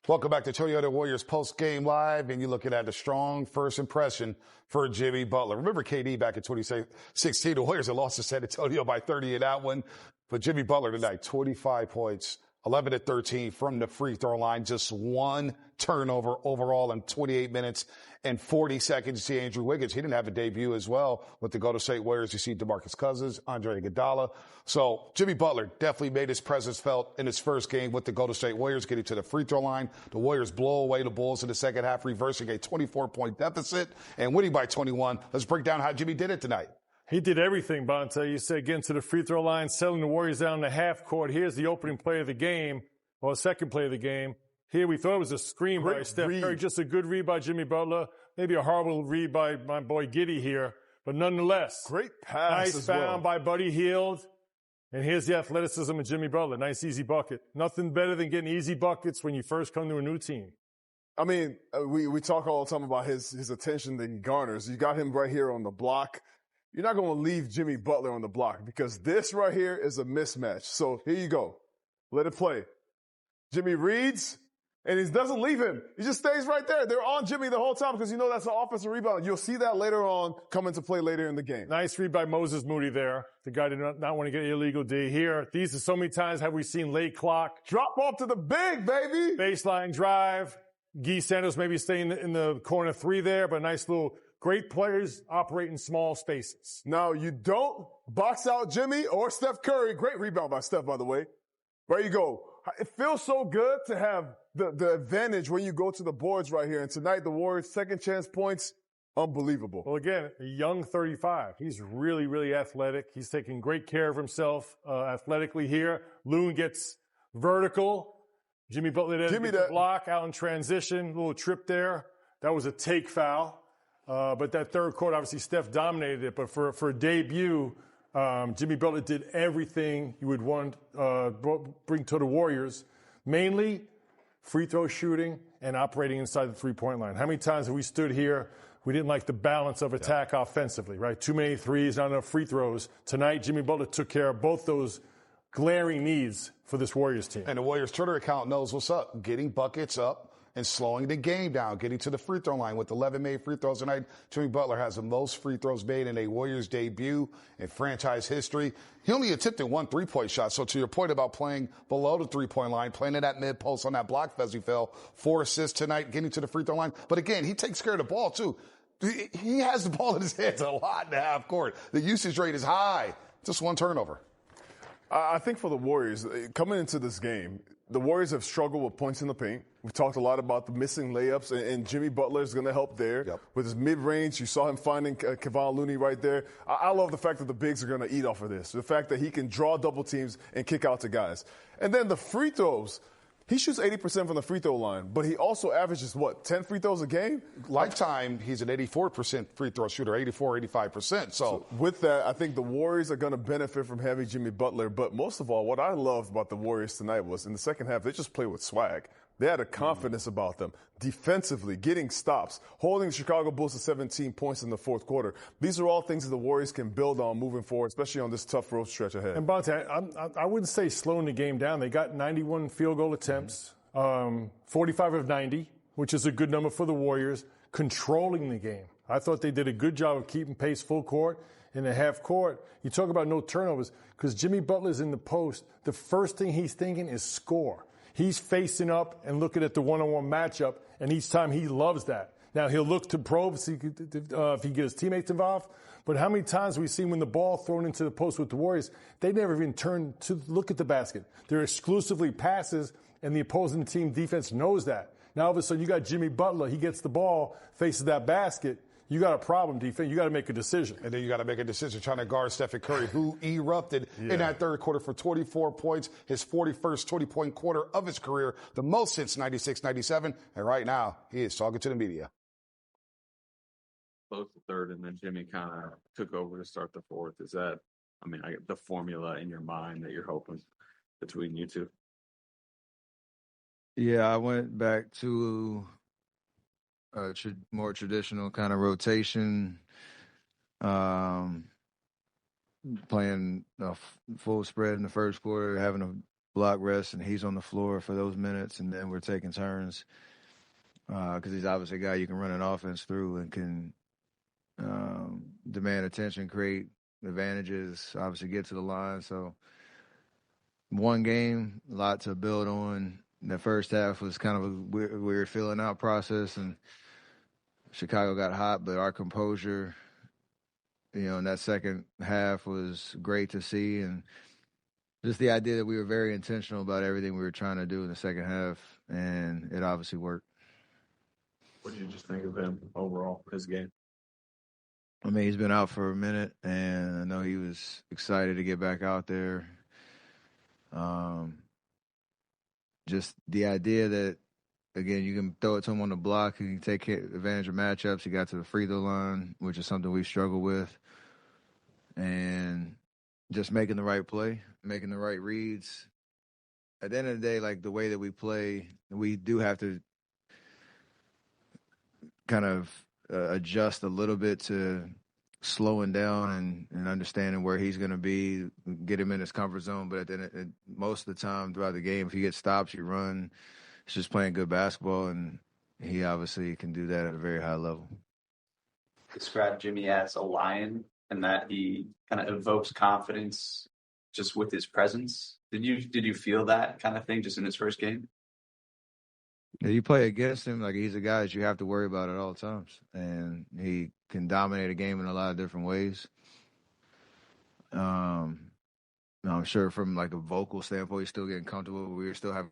Welcome back to Toyota Warriors Post-Game Live, and you're looking at a strong first impression for Jimmy Butler. Remember KD back in 2016, the Warriors had lost to San Antonio by 30 in that one. But Jimmy Butler tonight, 25 points, 11 to 13 from the free throw line, just one turnover overall in 28 minutes and 40 seconds. You see Andrew Wiggins, he didn't have a debut as well with the Golden State Warriors. You see DeMarcus Cousins, Andre Iguodala. So Jimmy Butler definitely made his presence felt in his first game with the Golden State Warriors, getting to the free throw line. The Warriors blow away the Bulls in the second half, reversing a 24-point deficit and winning by 21. Let's break down how Jimmy did it tonight. He did everything, Bonta. You said getting to the free throw line, settling the Warriors down in the half court. Here's the opening play of the game, or the second play of the game. Here we thought it was a screen by Steph Curry, just a good read by Jimmy Butler. Maybe a horrible read by my boy Giddey here, but nonetheless. Great pass nice foul by Buddy Hield. And here's the athleticism of Jimmy Butler. Nice, easy bucket. Nothing better than getting easy buckets when you first come to a new team. I mean, we talk all the time about his attention that he garners. You got him right here on the block. You're not going to leave Jimmy Butler on the block because this right here is a mismatch. So here you go. Let it play. Jimmy reads, and he doesn't leave him. He just stays right there. They're on Jimmy the whole time because you know that's an offensive rebound. You'll see that later on come into play later in the game. Nice read by Moses Moody there. The guy did not want to get illegal D here. These are so many times have we seen late clock. Drop off to the big, baby. Baseline drive. Guy Santos maybe staying in the corner three there, but nice little great players operate in small spaces. Now, you don't box out Jimmy or Steph Curry. Great rebound by Steph, by the way. There you go. It feels so good to have the advantage when you go to the boards right here. And tonight, the Warriors' second chance points, unbelievable. Well, again, a young 35. He's really, really athletic. He's taking great care of himself athletically here. Loon gets vertical. Jimmy Butler gets the block out in transition. Little trip there. That was a take foul. But that third quarter, obviously, Steph dominated it. But for a debut, Jimmy Butler did everything you would want bring to the Warriors, mainly free throw shooting and operating inside the three-point line. How many times have we stood here? We didn't like the balance of attack offensively, right? Too many threes, not enough free throws. Tonight, Jimmy Butler took care of both those glaring needs for this Warriors team. And the Warriors Twitter account knows what's up, getting buckets up and slowing the game down, getting to the free throw line with 11 made free throws tonight. Jimmy Butler has the most free throws made in a Warriors debut in franchise history. He only attempted one three-point shot. So to your point about playing below the three-point line, playing in that mid-post on that block as he fell, 4 assists tonight, getting to the free throw line. But again, he takes care of the ball too. He has the ball in his hands a lot in the half court. The usage rate is high. Just one turnover. I think for the Warriors, coming into this game, the Warriors have struggled with points in the paint. We've talked a lot about the missing layups, and Jimmy Butler is going to help there. Yep. With his mid-range, you saw him finding Kevon Looney right there. I love the fact that the bigs are going to eat off of this. The fact that he can draw double teams and kick out to guys. And then the free throws. He shoots 80% from the free throw line, but he also averages, 10 free throws a game? Lifetime, he's an 84% free throw shooter, 85%. So with that, I think the Warriors are going to benefit from having Jimmy Butler. But most of all, what I loved about the Warriors tonight was in the second half, they just played with swag. They had a confidence about them. Defensively, getting stops, holding the Chicago Bulls to 17 points in the fourth quarter. These are all things that the Warriors can build on moving forward, especially on this tough road stretch ahead. And Bonta, I wouldn't say slowing the game down. They got 91 field goal attempts, 45 of 90, which is a good number for the Warriors, controlling the game. I thought they did a good job of keeping pace full court. In the half court, you talk about no turnovers, because Jimmy Butler's in the post. The first thing he's thinking is score. He's facing up and looking at the one-on-one matchup, and each time he loves that. Now, he'll look to probe if he gets his teammates involved, but how many times have we seen when the ball thrown into the post with the Warriors, they never even turn to look at the basket. They're exclusively passes, and the opposing team defense knows that. Now, all of a sudden, you got Jimmy Butler. He gets the ball, faces that basket. You got a problem, defense. You got to make a decision. And then you got to make a decision trying to guard Stephen Curry, who erupted in that third quarter for 24 points, his 41st 20-point quarter of his career, the most since 96-97. And right now, he is talking to the media. Close the third, and then Jimmy kind of took over to start the fourth. Is that, the formula in your mind that you're hoping between you two? Yeah, I went back to more traditional kind of rotation, playing a full spread in the first quarter, having block rest, and he's on the floor for those minutes, and then we're taking turns because he's obviously a guy you can run an offense through and can demand attention, create advantages, obviously get to the line. So one game, a lot to build on. The first half was kind of a weird filling out process, and Chicago got hot, but our composure, in that second half was great to see. And just the idea that we were very intentional about everything we were trying to do in the second half, and it obviously worked. What did you just think of him overall, his game? I mean, he's been out for a minute, and I know he was excited to get back out there. Just the idea that, again, you can throw it to him on the block, he can take advantage of matchups. He got to the free throw line, which is something we struggle with. And just making the right play, making the right reads. At the end of the day, like the way that we play, we do have to kind of adjust a little bit to slowing down and understanding where he's going to be, get him in his comfort zone. But most of the time throughout the game, if you get stops, you run. It's just playing good basketball, and he obviously can do that at a very high level. Describe Jimmy as a lion and that he kind of evokes confidence just with his presence. Did you feel that kind of thing just in his first game? Yeah, you play against him, like he's a guy that you have to worry about at all times. And he can dominate a game in a lot of different ways. I'm sure from like a vocal standpoint, he's still getting comfortable. We were still having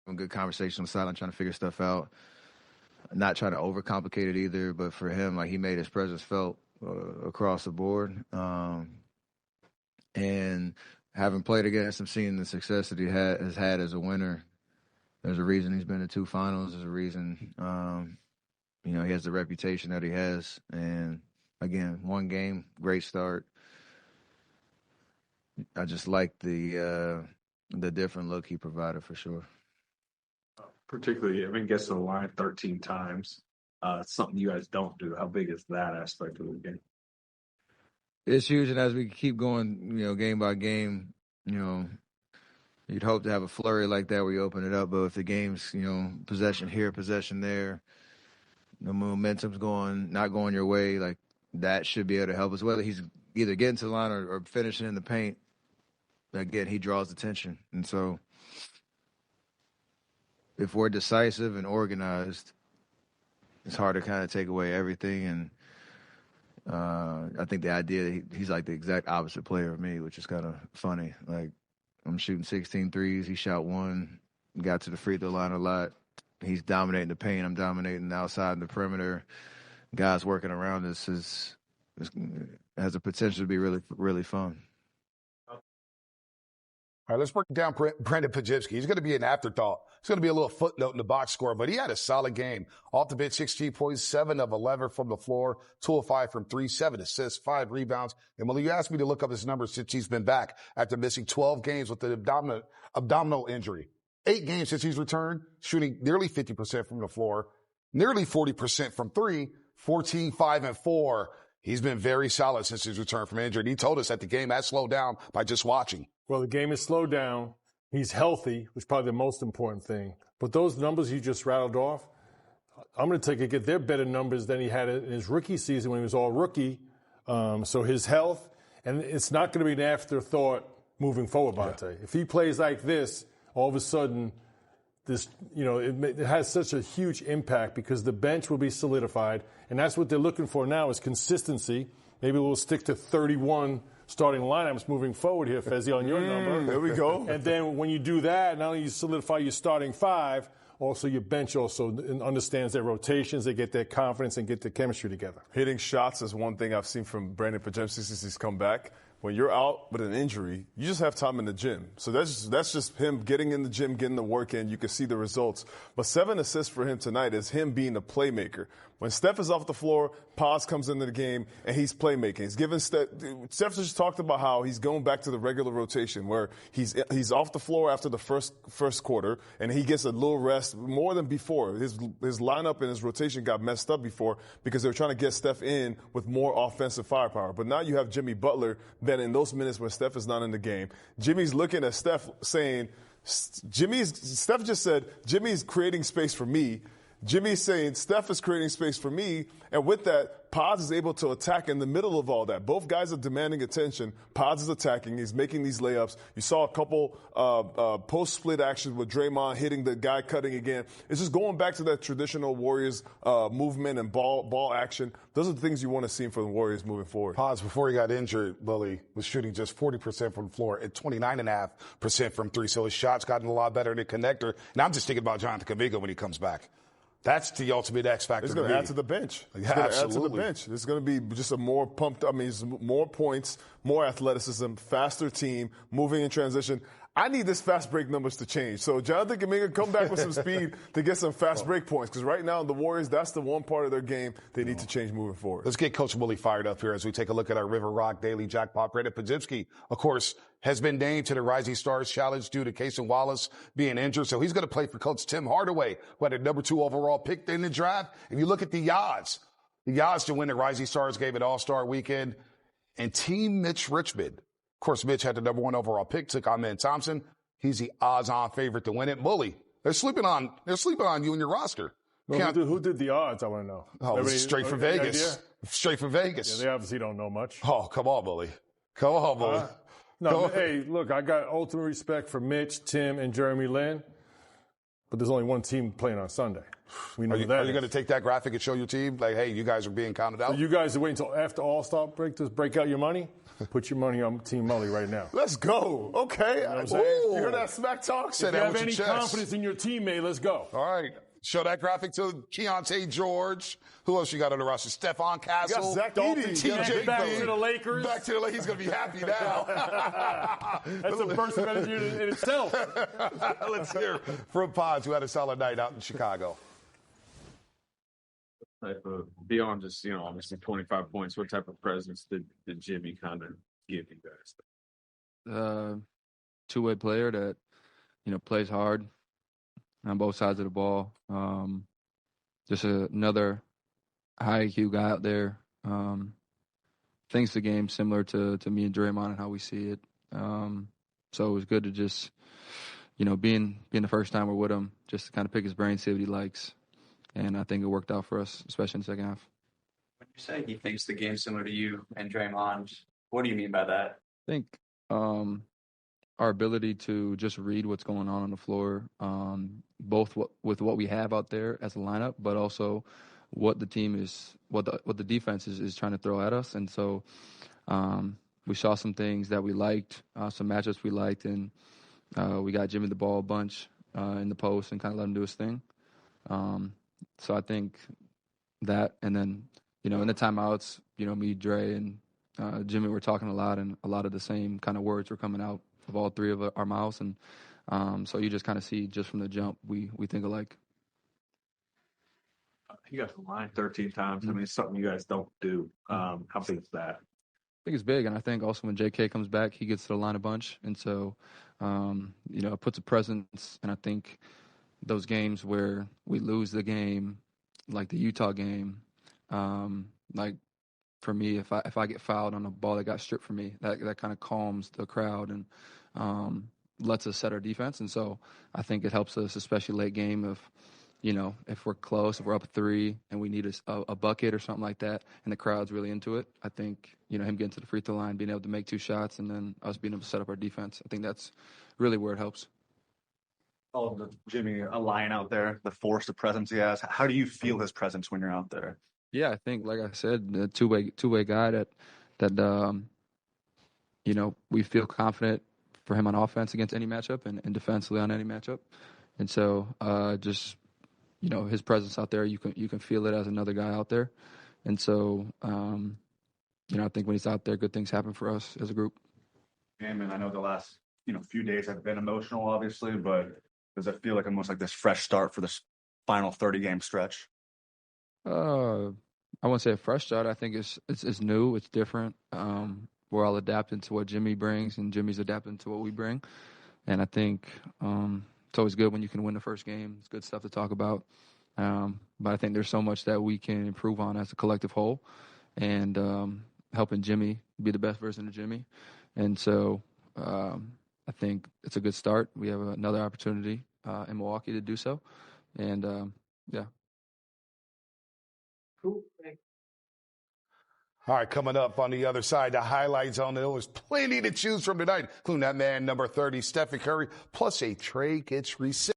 a good conversation on the sideline, trying to figure stuff out. Not trying to overcomplicate it either, but for him, like he made his presence felt across the board. And having played against him, seeing the success that he has had as a winner, there's a reason he's been to 2 finals. There's a reason, he has the reputation that he has. And again, one game, great start. I just like the different look he provided for sure. Particularly, gets to the line 13 times. It's something you guys don't do. How big is that aspect of the game? It's huge, and as we keep going, game by game, you'd hope to have a flurry like that where you open it up. But if the game's, possession here, possession there, the momentum's not going your way, like that should be able to help us. Whether he's either getting to the line or finishing in the paint, again, he draws attention. And so if we're decisive and organized, it's hard to kind of take away everything. And I think the idea that he's like the exact opposite player of me, which is kind of funny. Like, I'm shooting 16 threes. He shot 1, got to the free throw line a lot. He's dominating the paint. I'm dominating the outside and the perimeter. Guys working around us has a potential to be really, really fun. All right, let's break down Brandin Podziemski. He's going to be an afterthought. It's going to be a little footnote in the box score, but he had a solid game. Off the bench, 16 points, 7 of 11 from the floor, 2 of 5 from 3, 7 assists, 5 rebounds. And Malik, you asked me to look up his numbers since he's been back after missing 12 games with an abdominal injury. 8 games since he's returned, shooting nearly 50% from the floor, nearly 40% from 3, 14, 5, and 4. He's been very solid since his return from injury. And he told us that the game has slowed down by just watching. Well, the game has slowed down. He's healthy, which is probably the most important thing. But those numbers you just rattled off, I'm going to take it. They're better numbers than he had in his rookie season when he was all rookie. So his health, and it's not going to be an afterthought moving forward, Bonte. Yeah. If he plays like this, all of a sudden, this, it has such a huge impact because the bench will be solidified, and that's what they're looking for now is consistency. Maybe we'll stick to 31 starting lineups moving forward here, Fezzi, on your number. There we go. And then when you do that, not only you solidify your starting 5, also your bench also understands their rotations, they get their confidence and get the chemistry together. Hitting shots is one thing I've seen from Brandin Podziemski since he's come back. When you're out with an injury, you just have time in the gym. So that's just him getting in the gym, getting the work in. You can see the results. But 7 assists for him tonight is him being a playmaker. When Steph is off the floor, Poz comes into the game, and he's playmaking. He's giving Steph just talked about how he's going back to the regular rotation where he's off the floor after the first quarter, and he gets a little rest more than before. His lineup and his rotation got messed up before because they were trying to get Steph in with more offensive firepower. But now you have Jimmy Butler that in those minutes when Steph is not in the game, Jimmy's looking at Steph saying, Steph just said, Jimmy's creating space for me. Jimmy's saying Steph is creating space for me. And with that, Pods is able to attack in the middle of all that. Both guys are demanding attention. Pods is attacking. He's making these layups. You saw a couple post-split actions with Draymond hitting the guy cutting again. It's just going back to that traditional Warriors movement and ball action. Those are the things you want to see from the Warriors moving forward. Pods, before he got injured, Bully was shooting just 40% from the floor and 29.5% from three. So his shot's gotten a lot better in the connector. And I'm just thinking about Jonathan Kuminga when he comes back. That's the ultimate X factor. It's going to add to the bench. It's going to add to the bench. It's going to be just a more pumped, more points, more athleticism, faster team, moving in transition. I need this fast break numbers to change. So Jonathan Kuminga, come back with some speed to get some fast break points. Because right now, the Warriors, that's the one part of their game they need to change moving forward. Let's get Coach Willie fired up here as we take a look at our River Rock Daily Jackpot. Brandin Podziemski, of course, has been named to the Rising Stars Challenge due to Cason Wallace being injured. So he's going to play for Coach Tim Hardaway, who had a number 2 overall pick in the draft. If you look at the odds to win the Rising Stars game at All-Star Weekend, and Team Mitch Richmond. Of course, Mitch had the number 1 overall pick, took Amen Thompson. He's the odds-on favorite to win it. Bully, they're sleeping on you and your roster. Well, who did the odds? I want to know. Oh, straight from Vegas. Straight from Vegas. Yeah, they obviously don't know much. Oh, come on, Bully. Come on, Bully. Hey, look, I got ultimate respect for Mitch, Tim, and Jeremy Lin, but there's only one team playing on Sunday. We know that. Are you going to take that graphic and show your team? Like, hey, you guys are being counted out? So you guys are waiting until after All-Star break to break out your money? Put your money on Team Mully right now. Let's go. Okay. You know what I'm saying? You heard that smack talk? If you have any confidence in your teammate, let's go. All right. Show that graphic to Keontae George. Who else you got on the roster? Stephon Castle. Zach Edey. TJ back to the Lakers. Back to the Lakers. He's going to be happy now. That's a burst of energy in itself. Let's hear from Pods, who had a solid night out in Chicago. Type of, beyond just, obviously 25 points, what type of presence did Jimmy kind of give you guys? Two-way player that, plays hard on both sides of the ball. Just another high IQ guy out there. Thinks the game similar to me and Draymond and how we see it. So it was good to just, being the first time we're with him, just to kind of pick his brain, see what he likes. And I think it worked out for us, especially in the second half. When you say he thinks the game's similar to you and Draymond, what do you mean by that? I think our ability to just read what's going on the floor, both with what we have out there as a lineup, but also what the team is, what the defense is trying to throw at us. And so we saw some things that we liked, some matchups we liked, and we got Jimmy the ball a bunch in the post and kind of let him do his thing. So I think that, and then, in the timeouts, me, Dre, and Jimmy were talking a lot, and a lot of the same kind of words were coming out of all three of our mouths. And so you just kind of see just from the jump, we think alike. You guys line 13 times. I mean, it's something you guys don't do. How big is that? I think it's big, and I think also when JK comes back, he gets to the line a bunch. And so, it puts a presence, and I think those games where we lose the game, like the Utah game, like for me, if I get fouled on a ball that got stripped from me, that kind of calms the crowd and lets us set our defense. And so I think it helps us, especially late game, if we're close, if we're up 3 and we need a bucket or something like that, and the crowd's really into it. I think him getting to the free throw line, being able to make 2 shots, and then us being able to set up our defense. I think that's really where it helps. Jimmy, a lion out there, the force of presence he has. How do you feel his presence when you're out there? Yeah, I think, like I said, the two-way guy that we feel confident for him on offense against any matchup and defensively on any matchup. And so just, his presence out there, you can feel it as another guy out there. And so, I think when he's out there, good things happen for us as a group. And I know the last, few days have been emotional, obviously, but does it feel like almost like this fresh start for this final 30-game stretch? I wouldn't say a fresh start. I think it's new. It's different. We're all adapting to what Jimmy brings, and Jimmy's adapting to what we bring. And I think it's always good when you can win the first game. It's good stuff to talk about. But I think there's so much that we can improve on as a collective whole, and helping Jimmy be the best version of Jimmy. And so I think it's a good start. We have another opportunity in Milwaukee to do so. And, yeah. Cool. Thanks. All right, coming up on the other side, the highlight zone. There was plenty to choose from tonight, including that man, number 30, Stephen Curry, plus a trade gets reset.